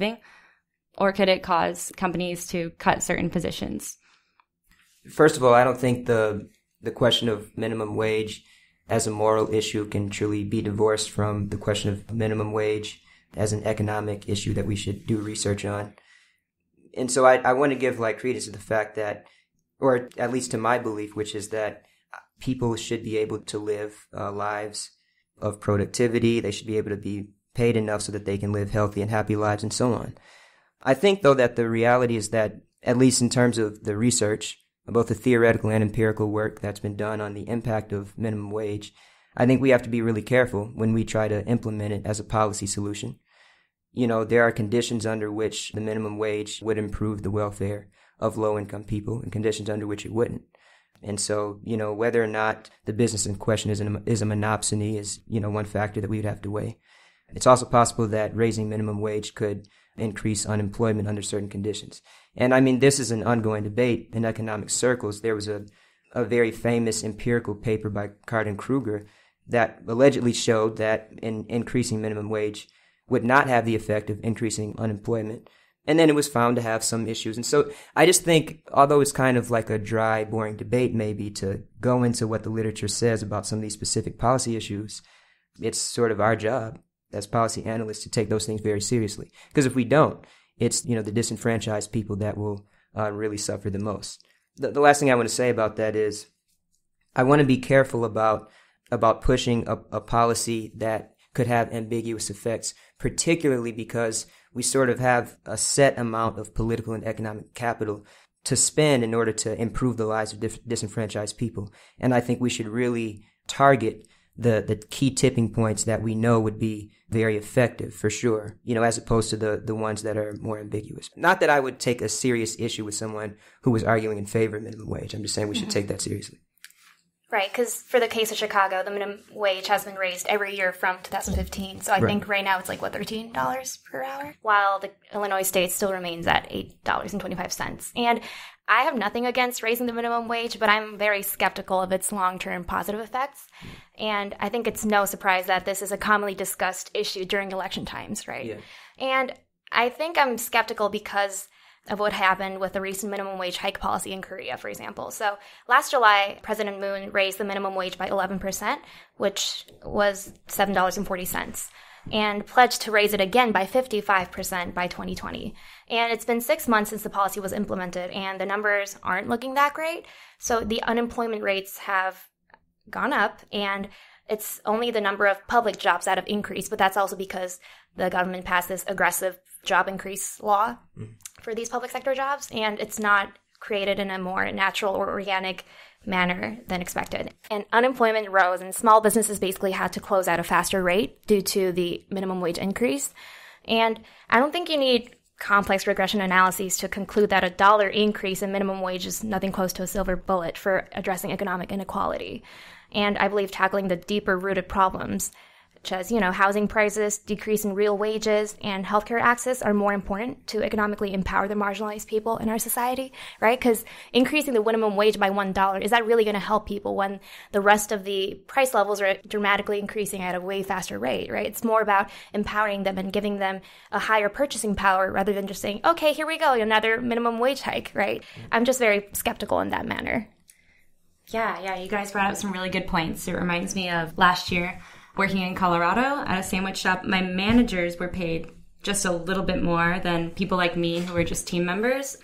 living? Or could it cause companies to cut certain positions? First of all, I don't think the question of minimum wage as a moral issue can truly be divorced from the question of minimum wage as an economic issue that we should do research on. And so I want to give credence to the fact that, or at least to my belief, which is that people should be able to live lives of productivity. They should be able to be paid enough so that they can live healthy and happy lives and so on. I think, though, that the reality is that, at least in terms of the research, both the theoretical and empirical work that's been done on the impact of minimum wage, I think we have to be really careful when we try to implement it as a policy solution. There are conditions under which the minimum wage would improve the welfare of low-income people and conditions under which it wouldn't. And so, whether or not the business in question is a monopsony is, one factor that we would have to weigh. It's also possible that raising minimum wage could increase unemployment under certain conditions. And I mean, this is an ongoing debate in economic circles. There was a very famous empirical paper by Card and Kruger that allegedly showed that increasing minimum wage would not have the effect of increasing unemployment. And then it was found to have some issues. And so I just think, although it's kind of like a dry, boring debate maybe to go into what the literature says about some of these specific policy issues, it's sort of our job as policy analysts to take those things very seriously. Because if we don't, it's, the disenfranchised people that will really suffer the most. The last thing I want to say about that is I want to be careful about pushing a policy that could have ambiguous effects, particularly because we sort of have a set amount of political and economic capital to spend in order to improve the lives of disenfranchised people. And I think we should really target the key tipping points that we know would be very effective, for sure, as opposed to the ones that are more ambiguous. Not that I would take a serious issue with someone who was arguing in favor of minimum wage. I'm just saying we should take that seriously. Right, because for the case of Chicago, the minimum wage has been raised every year from 2015. So I think right now it's $13 per hour, while the Illinois state still remains at $8.25. And I have nothing against raising the minimum wage, but I'm very skeptical of its long-term positive effects. And I think it's no surprise that this is a commonly discussed issue during election times, right? Yeah. And I think I'm skeptical because of what happened with the recent minimum wage hike policy in Korea, for example. So last July, President Moon raised the minimum wage by 11%, which was $7.40, and pledged to raise it again by 55% by 2020. And it's been 6 months since the policy was implemented, and the numbers aren't looking that great. So the unemployment rates have gone up, and it's only the number of public jobs that have increased, but that's also because the government passed this aggressive job increase law for these public sector jobs, and it's not created in a more natural or organic manner than expected. And unemployment rose, and small businesses basically had to close at a faster rate due to the minimum wage increase. And I don't think you need complex regression analyses to conclude that a dollar increase in minimum wage is nothing close to a silver bullet for addressing economic inequality. And I believe tackling the deeper rooted problems, such as, housing prices, decrease in real wages, and healthcare access are more important to economically empower the marginalized people in our society, right? Because increasing the minimum wage by $1, is that really going to help people when the rest of the price levels are dramatically increasing at a way faster rate, right? It's more about empowering them and giving them a higher purchasing power rather than just saying, okay, here we go, another minimum wage hike, right? I'm just very skeptical in that manner. Yeah, you guys brought up some really good points. It reminds me of last year, working in Colorado at a sandwich shop. My managers were paid just a little bit more than people like me who were just team members.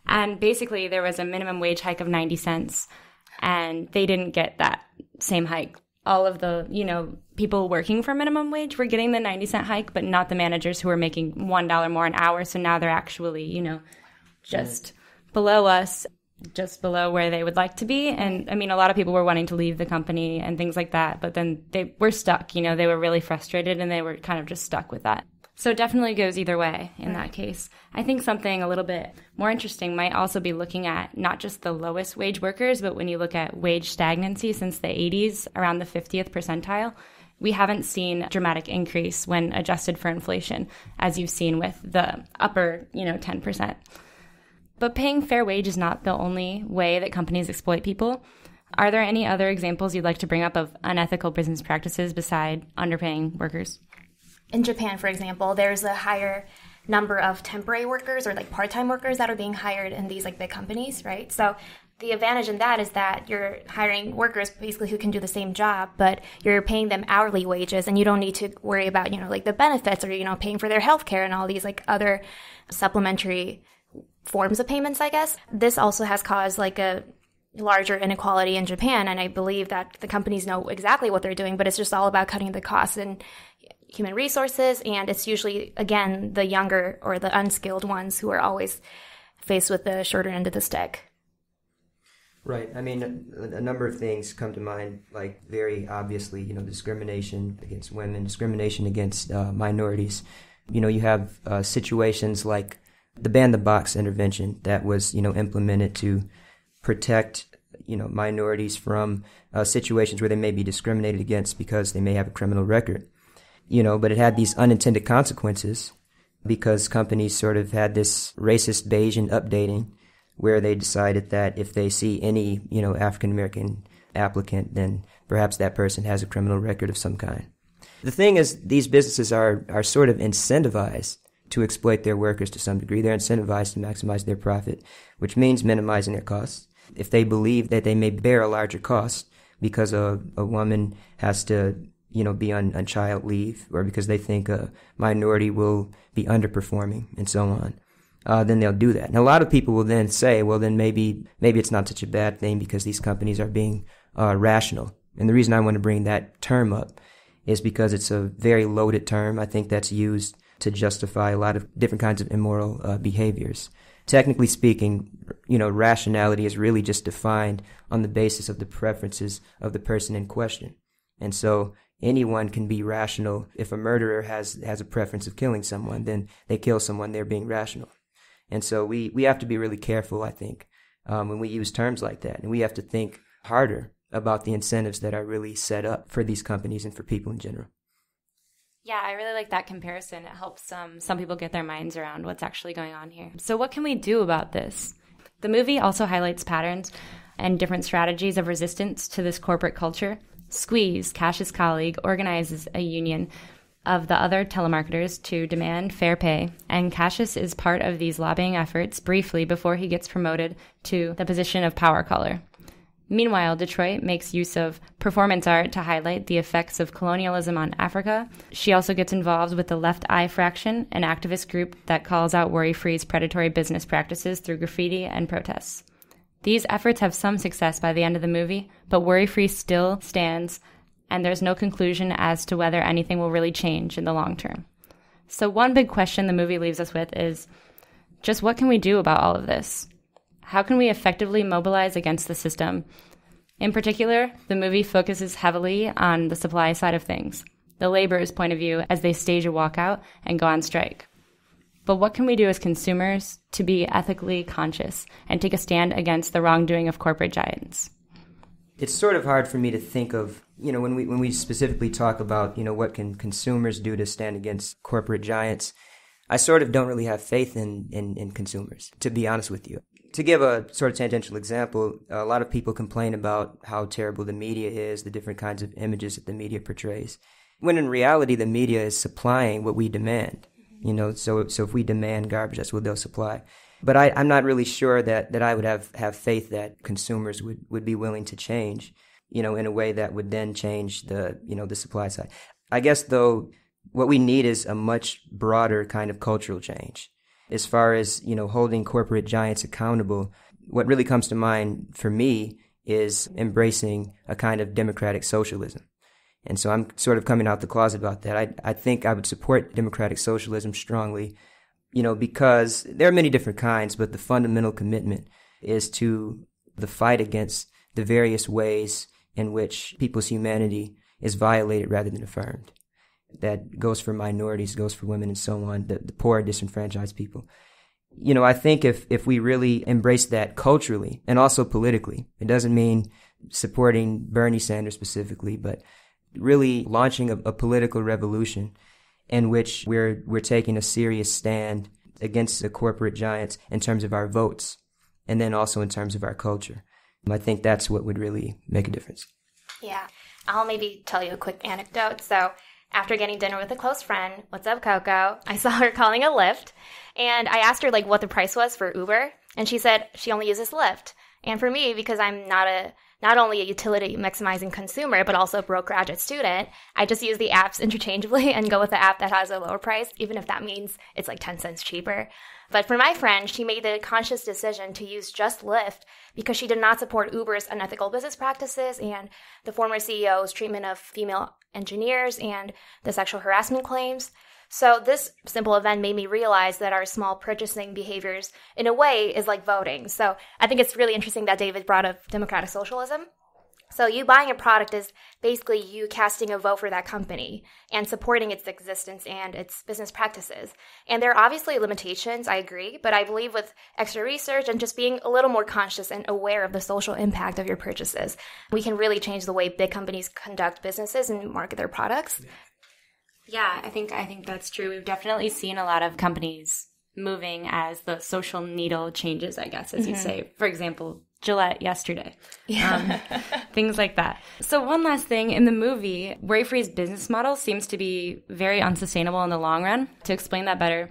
And basically there was a minimum wage hike of 90 cents and they didn't get that same hike. All of the, people working for minimum wage were getting the 90-cent hike, but not the managers who were making $1 more an hour. So now they're actually, just below us. Just below where they would like to be. And I mean, a lot of people were wanting to leave the company and things like that, but then they were stuck, they were really frustrated and they were kind of just stuck with that. So it definitely goes either way in that case. I think something a little bit more interesting might also be looking at not just the lowest wage workers, but when you look at wage stagnancy since the 80s, around the 50th percentile, we haven't seen a dramatic increase when adjusted for inflation, as you've seen with the upper, 10%. But paying fair wage is not the only way that companies exploit people. Are there any other examples you'd like to bring up of unethical business practices beside underpaying workers? In Japan, for example, there's a higher number of temporary workers or like part-time workers that are being hired in these like big companies, right? So the advantage in that is that you're hiring workers basically who can do the same job, but you're paying them hourly wages and you don't need to worry about, like the benefits or, paying for their healthcare and all these like other supplementary forms of payments, I guess. This also has caused like a larger inequality in Japan. And I believe that the companies know exactly what they're doing, but it's just all about cutting the costs and human resources. And it's usually, again, the younger or the unskilled ones who are always faced with the shorter end of the stick. Right. I mean, a number of things come to mind, like very obviously, discrimination against women, discrimination against minorities. You have situations like the ban the box intervention that was, implemented to protect, minorities from situations where they may be discriminated against because they may have a criminal record. But it had these unintended consequences because companies sort of had this racist Bayesian updating where they decided that if they see any, African-American applicant, then perhaps that person has a criminal record of some kind. The thing is, these businesses are sort of incentivized to exploit their workers to some degree. They're incentivized to maximize their profit, which means minimizing their costs. If they believe that they may bear a larger cost because a woman has to, be on child leave, or because they think a minority will be underperforming and so on, then they'll do that. And a lot of people will then say, well, then maybe it's not such a bad thing because these companies are being rational. And the reason I want to bring that term up is because it's a very loaded term. I think that's used to justify a lot of different kinds of immoral behaviors. Technically speaking, rationality is really just defined on the basis of the preferences of the person in question. And so anyone can be rational. If a murderer has a preference of killing someone, then they kill someone, they're being rational. And so we have to be really careful, I think, when we use terms like that. And we have to think harder about the incentives that are really set up for these companies and for people in general. Yeah, I really like that comparison. It helps some people get their minds around what's actually going on here. So what can we do about this? The movie also highlights patterns and different strategies of resistance to this corporate culture. Squeeze, Cassius' colleague, organizes a union of the other telemarketers to demand fair pay, and Cassius is part of these lobbying efforts briefly before he gets promoted to the position of power caller. Meanwhile, Detroit makes use of performance art to highlight the effects of colonialism on Africa. She also gets involved with the Left Eye Fraction, an activist group that calls out Worry-Free's predatory business practices through graffiti and protests. These efforts have some success by the end of the movie, but Worry-Free still stands, and there's no conclusion as to whether anything will really change in the long term. So one big question the movie leaves us with is, just what can we do about all of this? How can we effectively mobilize against the system? In particular, the movie focuses heavily on the supply side of things, the laborers' point of view as they stage a walkout and go on strike. But what can we do as consumers to be ethically conscious and take a stand against the wrongdoing of corporate giants? It's sort of hard for me to think of, when we specifically talk about, what can consumers do to stand against corporate giants. I sort of don't really have faith in consumers, to be honest with you. To give a sort of tangential example, a lot of people complain about how terrible the media is, the different kinds of images that the media portrays, when in reality the media is supplying what we demand. So if we demand garbage, that's what they'll supply. But I'm not really sure that I would have faith that consumers would be willing to change, in a way that would then change the supply side. I guess, though, what we need is a much broader kind of cultural change. As far as, holding corporate giants accountable, what really comes to mind for me is embracing a kind of democratic socialism. And so I'm sort of coming out the closet about that. I think I would support democratic socialism strongly, because there are many different kinds, but the fundamental commitment is to the fight against the various ways in which people's humanity is violated rather than affirmed. That goes for minorities, goes for women and so on, the poor, disenfranchised people. I think if we really embrace that culturally and also politically, it doesn't mean supporting Bernie Sanders specifically, but really launching a political revolution in which we're taking a serious stand against the corporate giants in terms of our votes and then also in terms of our culture. I think that's what would really make a difference. Yeah. I'll maybe tell you a quick anecdote. So After getting dinner with a close friend, what's up, Coco? I saw her calling a Lyft, and I asked her like what the price was for Uber, and she said she only uses Lyft. And for me, because I'm not only a utility maximizing consumer, but also a broke graduate student, I just use the apps interchangeably and go with the app that has a lower price, even if that means it's like 10 cents cheaper. But for my friend, she made the conscious decision to use just Lyft because she did not support Uber's unethical business practices and the former CEO's treatment of female engineers and the sexual harassment claims. So this simple event made me realize that our small purchasing behaviors, in a way, is like voting. So I think it's really interesting that David brought up democratic socialism. So you buying a product is basically you casting a vote for that company and supporting its existence and its business practices. And there are obviously limitations, I agree, but I believe with extra research and just being a little more conscious and aware of the social impact of your purchases, we can really change the way big companies conduct businesses and market their products. Yeah, I think that's true. We've definitely seen a lot of companies moving as the social needle changes, I guess, as you say. For example, Gillette yesterday. Yeah. Things like that. So one last thing, in the movie, Worry-Free's business model seems to be very unsustainable in the long run. To explain that better,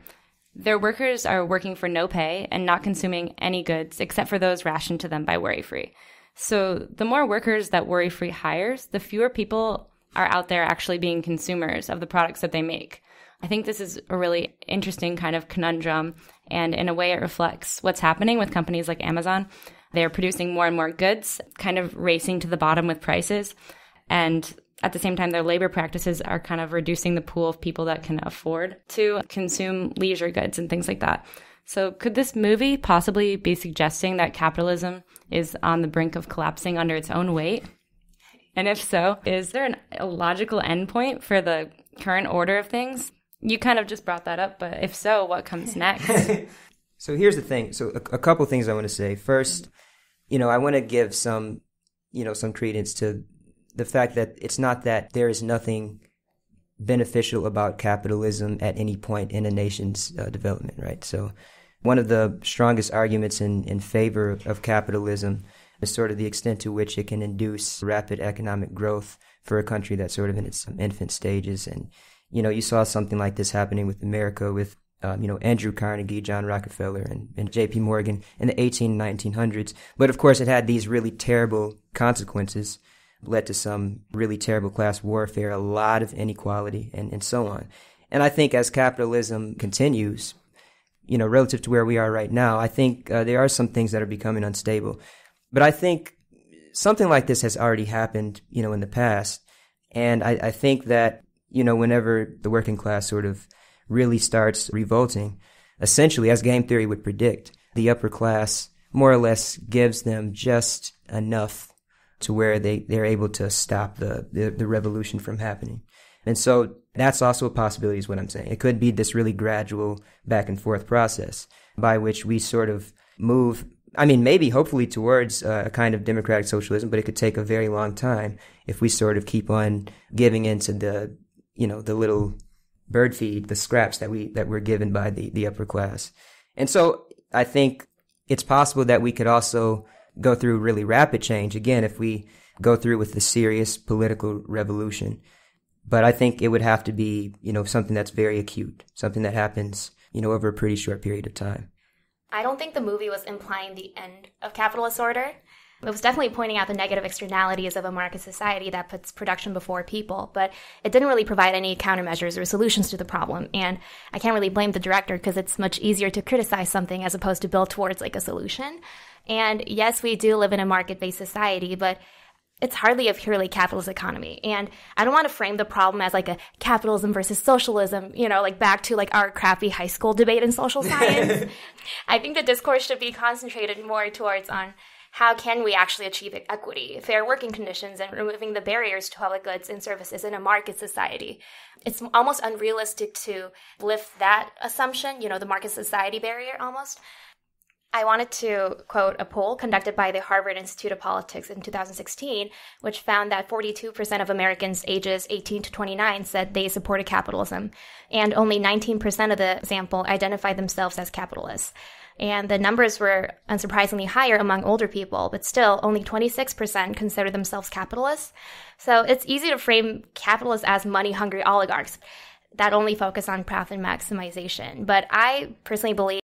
their workers are working for no pay and not consuming any goods except for those rationed to them by Worry-Free. So the more workers that Worry-Free hires, the fewer people are out there actually being consumers of the products that they make. I think this is a really interesting kind of conundrum, and in a way it reflects what's happening with companies like Amazon. They're producing more and more goods, kind of racing to the bottom with prices, and at the same time their labor practices are kind of reducing the pool of people that can afford to consume leisure goods and things like that. So could this movie possibly be suggesting that capitalism is on the brink of collapsing under its own weight? And if so, is there a logical endpoint for the current order of things? You kind of just brought that up, but if so, what comes next? So here's the thing. So a couple things I want to say. First, I want to give some credence to the fact that it's not that there is nothing beneficial about capitalism at any point in a nation's development, right? So one of the strongest arguments in favor of capitalism is sort of the extent to which it can induce rapid economic growth for a country that's sort of in its infant stages. And, you saw something like this happening with America with, Andrew Carnegie, John Rockefeller, and J.P. Morgan in the 1900s. But of course, it had these really terrible consequences, led to some really terrible class warfare, a lot of inequality, and so on. And I think as capitalism continues, relative to where we are right now, I think there are some things that are becoming unstable. But I think something like this has already happened, in the past. And I think that, whenever the working class sort of really starts revolting, essentially, as game theory would predict, the upper class more or less gives them just enough to where they're able to stop the revolution from happening. And so that's also a possibility is what I'm saying. It could be this really gradual back and forth process by which we sort of move, maybe hopefully towards a kind of democratic socialism, but it could take a very long time if we sort of keep on giving into the little bird feed, the scraps that we're given by the upper class. And so I think it's possible that we could also go through really rapid change, again, if we go through with the serious political revolution. But I think it would have to be, something that's very acute, something that happens, over a pretty short period of time. I don't think the movie was implying the end of capitalist order. It was definitely pointing out the negative externalities of a market society that puts production before people, but it didn't really provide any countermeasures or solutions to the problem. And I can't really blame the director because it's much easier to criticize something as opposed to build towards like a solution. And yes, we do live in a market-based society, but it's hardly a purely capitalist economy. And I don't want to frame the problem as like a capitalism versus socialism, like back to like our crappy high school debate in social science. I think the discourse should be concentrated more towards on how can we actually achieve equity, fair working conditions, and removing the barriers to public goods and services in a market society. It's almost unrealistic to lift that assumption, the market society barrier almost. I wanted to quote a poll conducted by the Harvard Institute of Politics in 2016, which found that 42% of Americans ages 18 to 29 said they supported capitalism, and only 19% of the sample identified themselves as capitalists. And the numbers were unsurprisingly higher among older people, but still only 26% consider themselves capitalists. So it's easy to frame capitalists as money-hungry oligarchs that only focus on profit maximization. But I personally believe